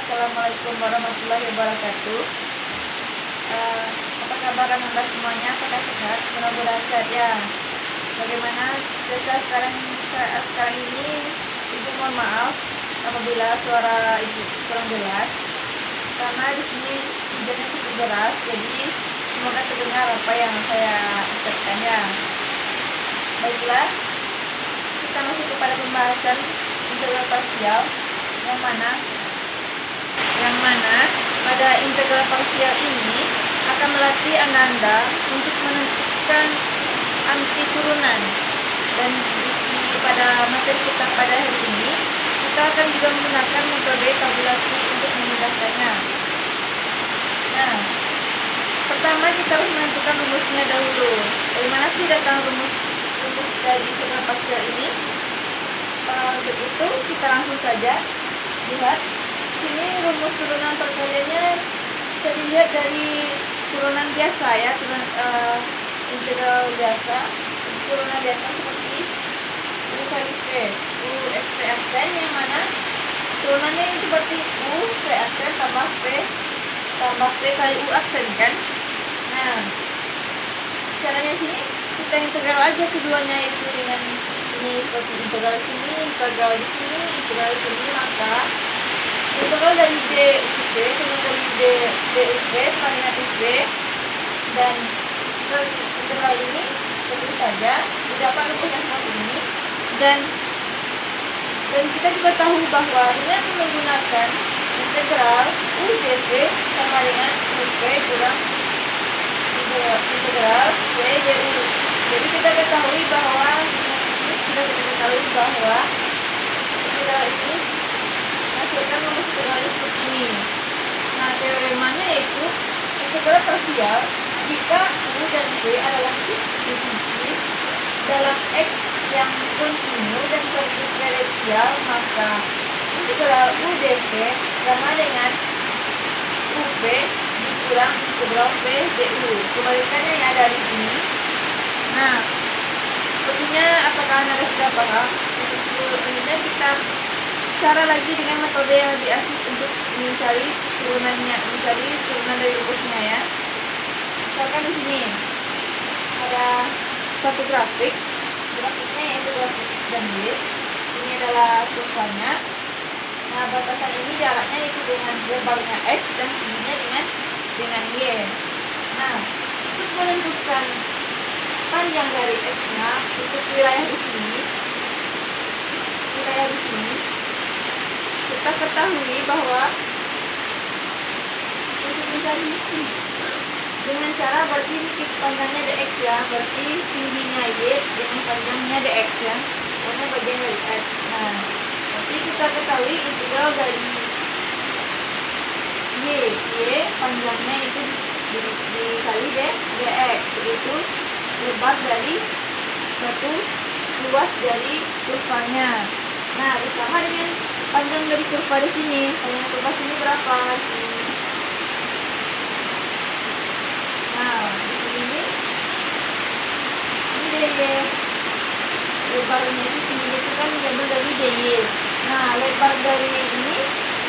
Assalamualaikum warahmatullahi wabarakatuh. Apa kabar Anda semuanya? Apakah sehat? Mudah-mudahan sehat ya. Bagaimana cuaca sekarang ini? Ibu mohon maaf apabila suara ibu kurang jelas, karena di sini hujannya cukup deras. Jadi semoga terdengar apa yang saya ucapkan ya. Baiklah, kita masuk kepada pembahasan integral parsial yang mana pada integral parsial ini akan melatih Anda untuk menentukan anti turunan. Dan pada materi kita pada hari ini kita akan juga menggunakan metode tabulasi untuk memudahkannya. Nah, pertama kita harus menentukan rumusnya dahulu. Dari mana sih datang rumus dari integral parsial ini? Untuk itu kita langsung saja lihat. Sini rumus turunan perkaliannya bisa dilihat dari turunan biasa ya, integral biasa. Turunan biasa seperti U kali V, U X V aksen, yang mana turunannya seperti U V aksen tambah V kali U aksen kan. Nah, caranya sini kita integral aja keduanya, itu dengan ini seperti integral di sini, integral di sini, integral di sini. Maka integral dari D U V dengan dari D U V sama dengan U V, dan integral ini tentu saja didapat rumusnya seperti ini. Dan kita juga tahu bahwa dengan menggunakan integral U dV sama dengan U V kurang integral V du. Jadi kita ketahui bahwa integral ini menghasilkan rumus integral seperti ini. Nah, teoremanya yaitu integral parsial jika U dan V adalah fix definisi dalam X yang kontinu dan diferensial, maka integral U dV sama dengan UV dikurang integral V du. Kebalikannya ya dari sini. Nah, sepertinya apakah Anda sudah paham? Selanjutnya kita cara lagi dengan metode yang lebih asik untuk mencari turunan dari rumusnya ya. Misalkan di sini ada satu grafiknya yaitu grafik dan Y. Ini adalah kurvanya. Nah, batasan ini jaraknya yaitu dengan lebarnya X dan tingginya dengan Y. Nah, untuk menentukan panjang dari X-nya untuk wilayah di sini, kita ketahui bahwa untuk mencari ini dengan cara berarti panjangnya dx ya, berarti tingginya Y dengan panjangnya dx ya, karena bagian dari X. Nah, berarti kita ketahui integral dari Y panjangnya itu dikali dx, yaitu lebar dari luas dari kurvanya. Nah, bersama dengan panjang dari kurva di sini. Panjang kurva sini berapa? Nah, ini dy. Lebarnya itu tingginya itu kan diambil dari dy. Nah, lebar dari ini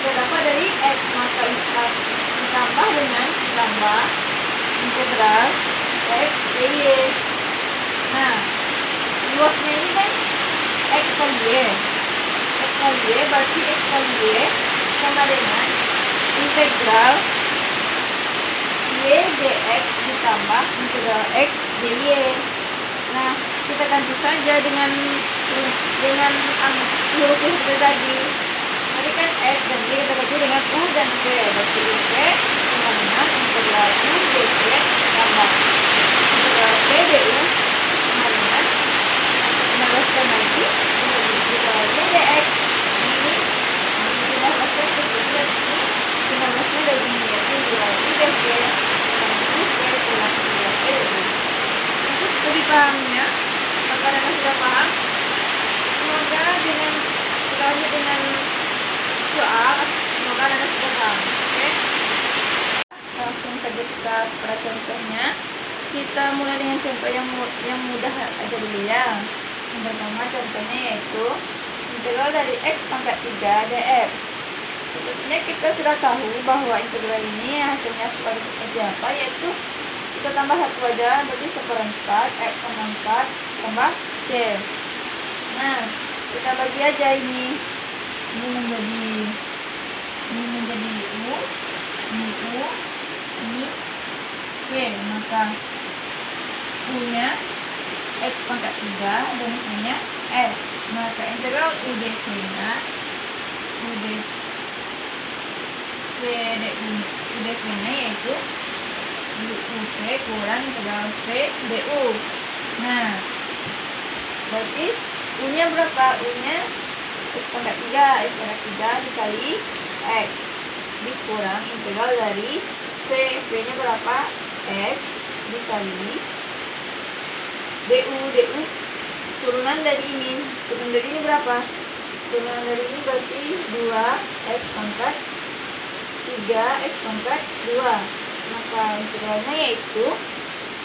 berapa dari x, maka ditambah dengan integral x dy. Nah, luasnya ini kan x kali y. X kali y berarti x kali y sama dengan integral y dx ditambah integral x dy. Nah, kita ganti saja dengan huruf yang seperti tadi. Tadi kan x dan y kita ganti dengan u dan v. Berarti u v sama dengan integral u dv tambah integral v du sama dengan 15 lagi integral y dx. Ini 15 ke sini dan ini 15 dari ini, yaitu integral u dv lebih pahamnya. Apakah Anda sudah paham? Semoga dengan soal, semoga Anda sudah paham. Oke? Langsung saja kita pada contohnya. Kita mulai dengan contoh yang mudah aja dulu ya. Yang pertama contohnya yaitu integral dari x pangkat 3 dx. Sebenarnya kita sudah tahu bahwa integral ini hasilnya seperti apa, yaitu kita tambah satu aja, berarti 1/4 x sama 4 tambah c. Nah, kita bagi aja ini menjadi u, ini v. Maka u-nya x pangkat 3 dan v-nya s. Maka integral u dv-nya dv-nya yaitu uv kurang integral v du. Nah, berarti u-nya berapa? U-nya x pangkat 3 dikali x dikurang integral dari v. V-nya berapa? X dikali du. Turunan dari ini berapa? Turunan dari ini berarti 2x pangkat 3x pangkat 2. Maka integralnya yaitu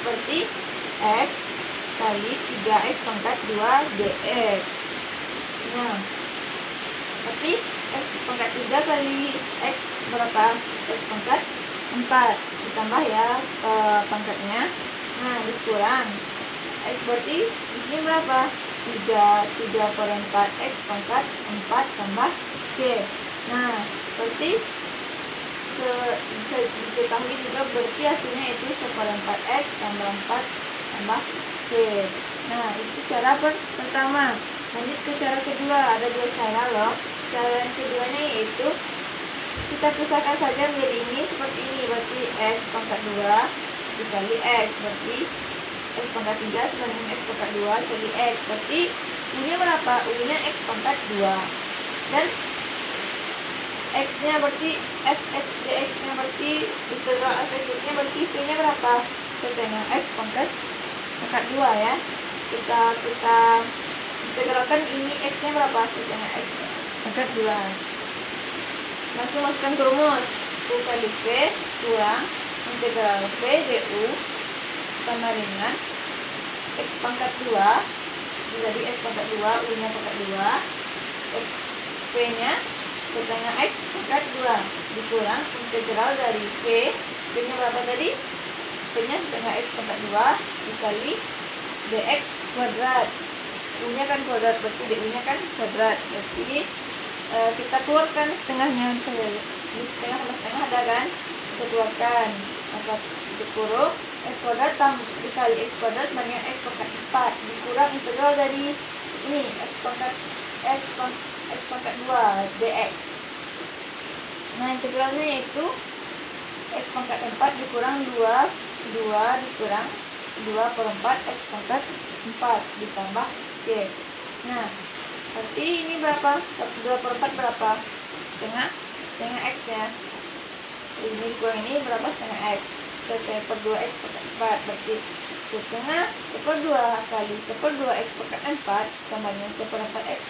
seperti x kali 3x pangkat 2 dx. Nah, berarti x pangkat 3 kali x berapa? X pangkat 4 ditambah ya pangkatnya. Nah, dikurang x berarti di sini berapa? 3/4 x pangkat 4 tambah c. Nah, berarti bisa diketahui juga berarti hasilnya itu 1/4 x tambah 4 tambah c. Nah, itu cara pertama. Lanjut ke cara kedua. Ada dua cara loh. Cara yang keduanya yaitu kita pisahkan saja menjadi ini seperti ini. Berarti x pangkat 2 dikali x. Berarti x pangkat 3 sama dengan x pangkat 2 dikali x. Berarti u-nya berapa? U-nya x pangkat 2. Dan x-nya berarti fx dx-nya berarti integral fx-nya berarti v-nya berapa? Setengah x pangkat 2 ya. Kita integralkan ini x-nya berapa? Setengah x pangkat 2. Langsung masukkan ke rumus. U kali v kurang integral v du sama dengan x pangkat 2 jadi x pangkat 2, u-nya pangkat 2, v-nya setengah x pangkat 2 dikurang integral dari v-nya berapa tadi? V-nya setengah x pangkat 2 dikali dx kuadrat. U-nya kan kuadrat, berarti du-nya kan kuadrat. Berarti kita keluarkan setengahnya, di setengah sama setengah ada kan? Kita keluarkan. Maka dikurung x kuadrat dikali x kuadrat dengan x pangkat 4 dikurang integral dari ini x pangkat 2 dx. Nah, integralnya yaitu x pangkat 4 dikurang 2 dikurang 2/4 x pangkat 4 ditambah c. Nah, berarti ini berapa? 2/4 berapa? Setengah x ya. Ini dikurang ini berapa? Setengah x. Setengah per 2x pangkat 4 berarti setengah per 2 kali per 2x pangkat 4 sama dengan 1/4x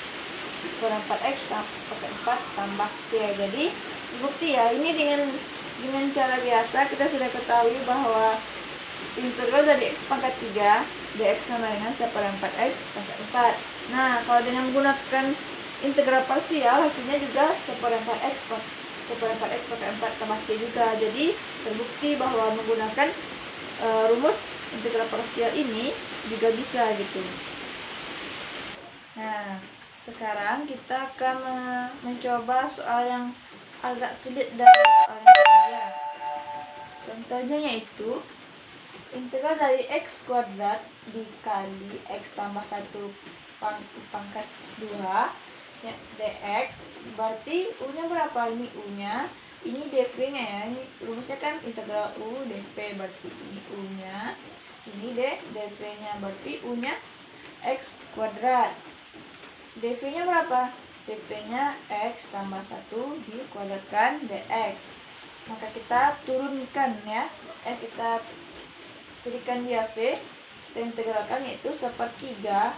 pangkat 4 tambah c. Jadi bukti ya, ini dengan cara biasa kita sudah ketahui bahwa integral dari x pangkat 3 dx sama dengan 1/4x pangkat 4. Nah, kalau dengan menggunakan integral parsial hasilnya juga 1/4x pangkat 4 tambah c juga. Jadi terbukti bahwa menggunakan rumus integral parsial ini juga bisa gitu. Nah, sekarang kita akan mencoba soal yang agak sulit dari soal yang kedua. Contohnya yaitu integral dari x kuadrat dikali x tambah 1 pangkat 2 ya, dx. Berarti u-nya berapa? Ini u-nya, ini dv-nya ya. Ini rumusnya kan integral u dv, berarti ini u-nya, ini dv-nya. Berarti u-nya x kuadrat. dv-nya berapa? dv-nya x tambah 1 dikuadratkan dx. Maka kita turunkan ya. Kita jadikan dia v, kita integralkan yaitu 1/3.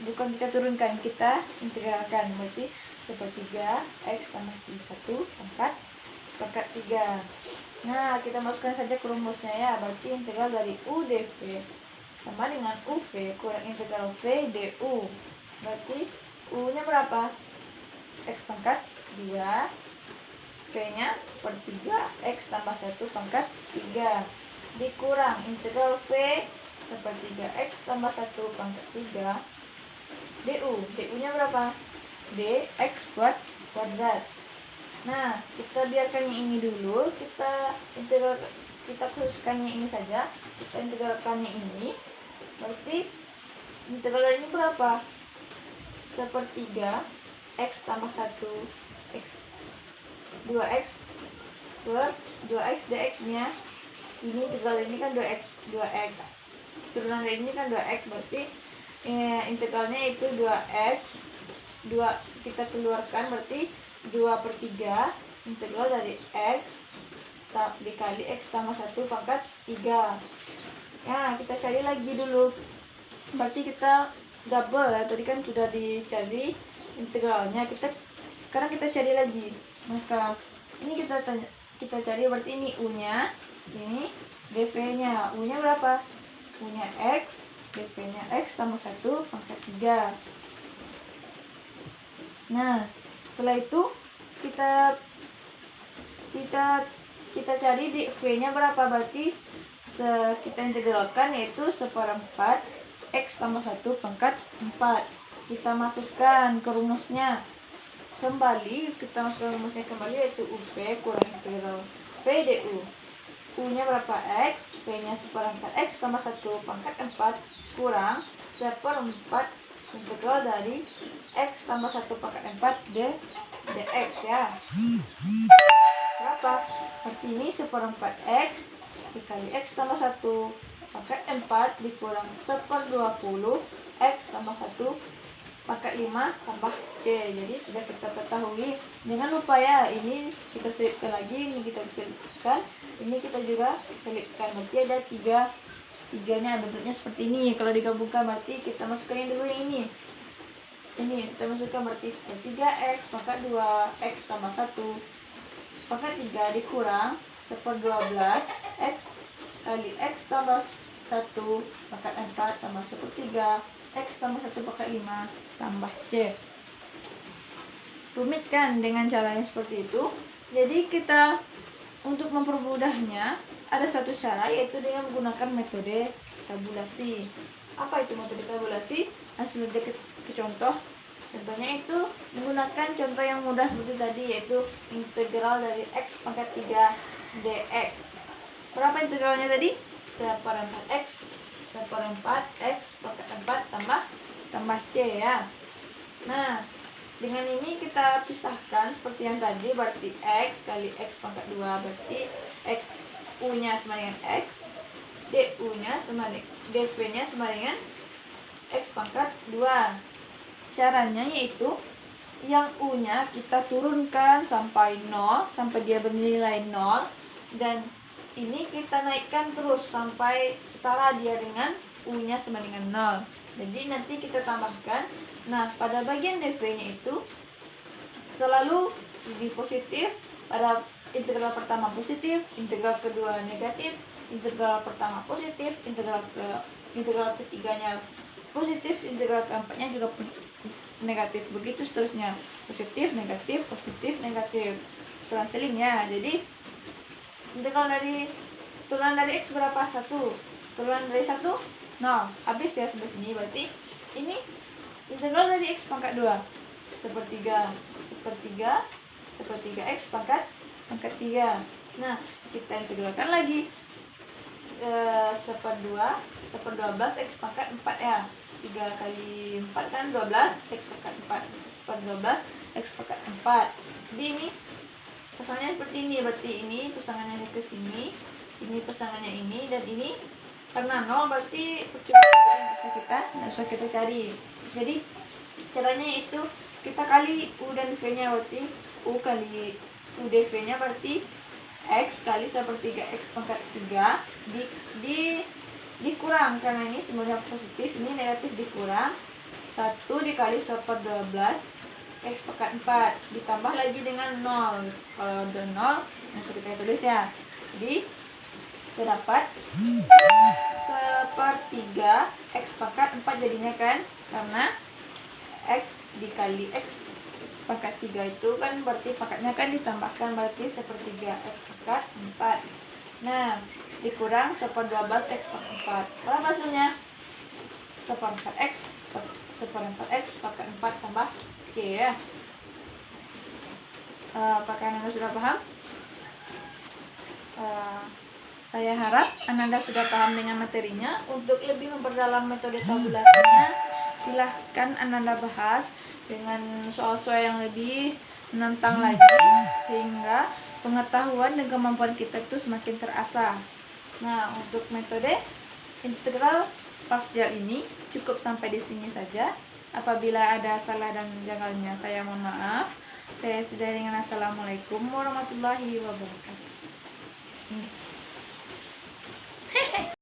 Bukan kita turunkan, kita integralkan. Berarti 1/3 x tambah 1 pangkat 3. Nah, kita masukkan saja ke rumusnya ya. Berarti integral dari u dv sama dengan uv kurang integral v du. Berarti u-nya berapa? X pangkat 2 V-nya sepertiga X tambah 1 pangkat 3 dikurang integral V sepertiga X tambah 1 pangkat 3 du nya berapa? Dx kuadrat. Nah, kita biarkan yang ini dulu, kita khususkannya ini saja, kita integralkannya ini, berarti integral ini berapa? Sepertiga X tambah 1 X 2X per 2X dx nya ini integral ini kan 2X turunan dari ini kan 2X, berarti integralnya itu 2X 2 kita keluarkan, berarti 2/3 integral dari X dikali X tambah 1 pangkat 3. Ya, kita cari lagi dulu, berarti kita double ya, tadi kan sudah dicari integralnya, sekarang kita cari lagi. Maka ini kita cari, berarti ini u-nya, ini dv-nya. U-nya berapa? U-nya X, dv-nya X tambah 1 pangkat 3. Nah, setelah itu kita cari di v-nya berapa, berarti kita integralkan, yaitu 1/4 X tambah 1 pangkat 4. Kita masukkan ke rumusnya kembali, yaitu UV kurang integral V du. U-nya berapa? X, V-nya 1/4 X tambah 1 pangkat 4 kurang 1/4 integral dari X tambah 1 pangkat 4 dx ya. Berapa? Berarti ini 1/4 X dikali X tambah 1 pangkat 4 dikurang 1/20 X tambah 1 pangkat 5 tambah C. Jadi sudah kita ketahui. Jangan lupa ya, ini kita selipkan lagi, ini kita selipkan, ini kita juga selipkan. Berarti ada tiganya bentuknya seperti ini. Kalau digabungkan berarti kita masukkan yang dulu yang ini. Ini kita masukkan, berarti sepertiga X pangkat 2 X tambah 1 pangkat 3 dikurang 1/12 X kali X tambah 1 pangkat 4 tambah 1/3 X tambah 1 pangkat 5 tambah C. Rumit kan dengan caranya seperti itu. Jadi kita untuk mempermudahnya ada satu cara, yaitu dengan menggunakan metode tabulasi. Apa itu metode tabulasi? Langsung saja ke contoh. Contohnya itu menggunakan contoh yang mudah seperti tadi, yaitu integral dari X pangkat 3 dx. Berapa integralnya tadi? 1/4 X 1/4 X pangkat 4 tambah C ya. Nah, dengan ini kita pisahkan seperti yang tadi, berarti X kali X pangkat 2, berarti X U-nya sama dengan X, DU-nya sama dengan DV-nya sama dengan X pangkat 2. Caranya yaitu yang U-nya kita turunkan sampai 0, sampai dia bernilai 0, dan ini kita naikkan terus sampai setara dia dengan U-nya sama dengan 0. Jadi nanti kita tambahkan. Nah, pada bagian DV-nya itu selalu di positif. Pada integral pertama positif, integral kedua negatif, integral pertama positif, integral ketiganya positif, integral keempatnya juga negatif. Begitu seterusnya, positif, negatif, positif, negatif, selang-seling ya. Jadi integral dari turunan dari X berapa? 1. Turunan dari 1 0. Habis ya sampai sini. Berarti ini integral dari X pangkat 2 sepertiga X pangkat 3. Nah, kita integralkan lagi 1/12 X pangkat 4 ya. 3 kali 4 kan 12 X pangkat 4 1/12 X pangkat 4. Jadi ini pasangannya seperti ini. Berarti ini pasangannya ke sini, ini pasangannya ini, dan ini karena 0 berarti bisa kita cari. Jadi caranya itu kita kali U dan V-nya, berarti U kali U dV-nya berarti X kali 1/3 X pangkat 3 dikurang, karena ini semuanya positif, ini negatif, dikurang 1 dikali 1/12 X pangkat 4 ditambah lagi dengan 0. Kalau ada 0 langsung kita tulis ya. Jadi terdapat 1/3 X pangkat 4 jadinya kan, karena X dikali X pangkat 3 itu kan berarti pangkatnya kan ditambahkan, berarti 1/3 X pangkat 4. Nah, dikurang 1/12 X pangkat 4. Berapa hasilnya? 1/4 X 1/4 X pangkat 4 tambah C ya. Apakah Anda sudah paham? Saya harap Anda sudah paham dengan materinya. Untuk lebih memperdalam metode tabulasinya, silahkan Anda bahas dengan soal-soal yang lebih menantang lagi, sehingga pengetahuan dan kemampuan kita itu semakin terasah. Nah, untuk metode integral parsial ini cukup sampai di sini saja. Apabila ada salah dan janggalnya, saya mohon maaf. Saya sudah dengan assalamualaikum warahmatullahi wabarakatuh.